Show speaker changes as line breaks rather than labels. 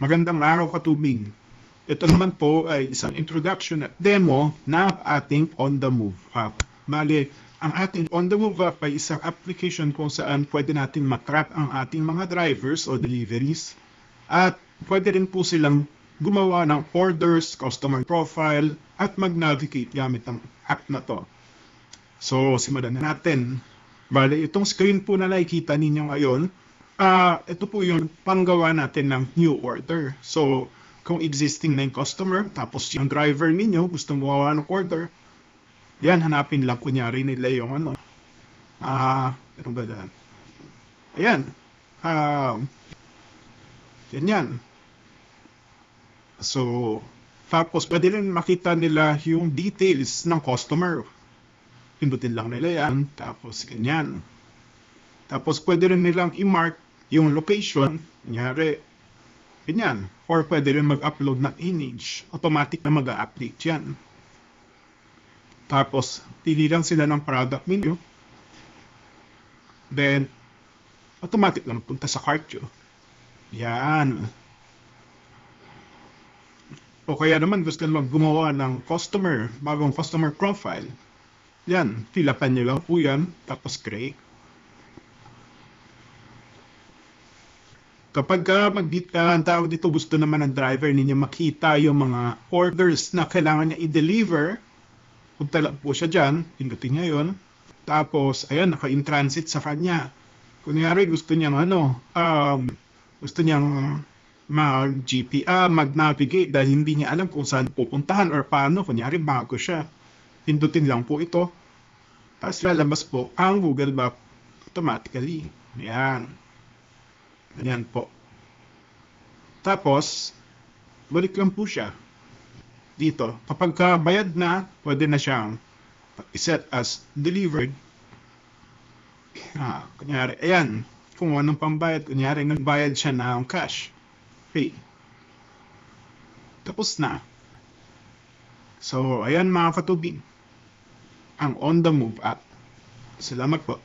Magandang araw katubig. Ito naman po ay isang introduction at demo na ating On The Move app. Bale, ang ating On The Move app ay isang application kung saan pwede natin matrack ang ating mga drivers o deliveries at pwede rin po silang gumawa ng orders, customer profile at mag-navigate gamit ang app na to. So, simulan na natin. Bale, itong screen po na nakikita ninyo ngayon, ito po yung panggawa natin ng new order. So, kung existing na yung customer, tapos yung driver ninyo gustong gumawa ng order, yan, hanapin lang kunyari nila yung ano. Ano ba yan? Ayan. Yan. So, tapos pwede rin makita nila yung details ng customer. Pindutin lang nila yan, tapos ganyan. Tapos pwede rin nilang i-mark yung location, kunyari, ganyan. Or pwede rin mag-upload ng image, automatic na mag-update yan. Tapos, pili lang sila ng product menu. Then, automatic lang punta sa cart yun. Yan. O kaya naman gusto lang gumawa ng bagong customer profile. Yan, filapan nyo lang po yan, tapos create. Kapag ang tawag dito, gusto naman ng driver ninyo makita yung mga orders na kailangan niya i-deliver, punta lang po siya dyan, pindutin niya yun. Tapos, ayan, naka-in-transit sa kanya. Kunyari, gusto niyang mag-GPA, mag-navigate dahil hindi niya alam kung saan pupuntahan or paano. Kunyari, bago siya. Pindutin lang po ito. Tapos lalabas po ang Google Map automatically. Ayan. Ayan po. Tapos, balik lang po siya. Dito. Kapag bayad na, pwede na siyang i-set as delivered. Kunyari, ayan. Kung anong pambayad, kunyari, nagbayad siya ng cash. Okay. Tapos na. So, ayan mga katubig. Ang On The Move app. Salamat po.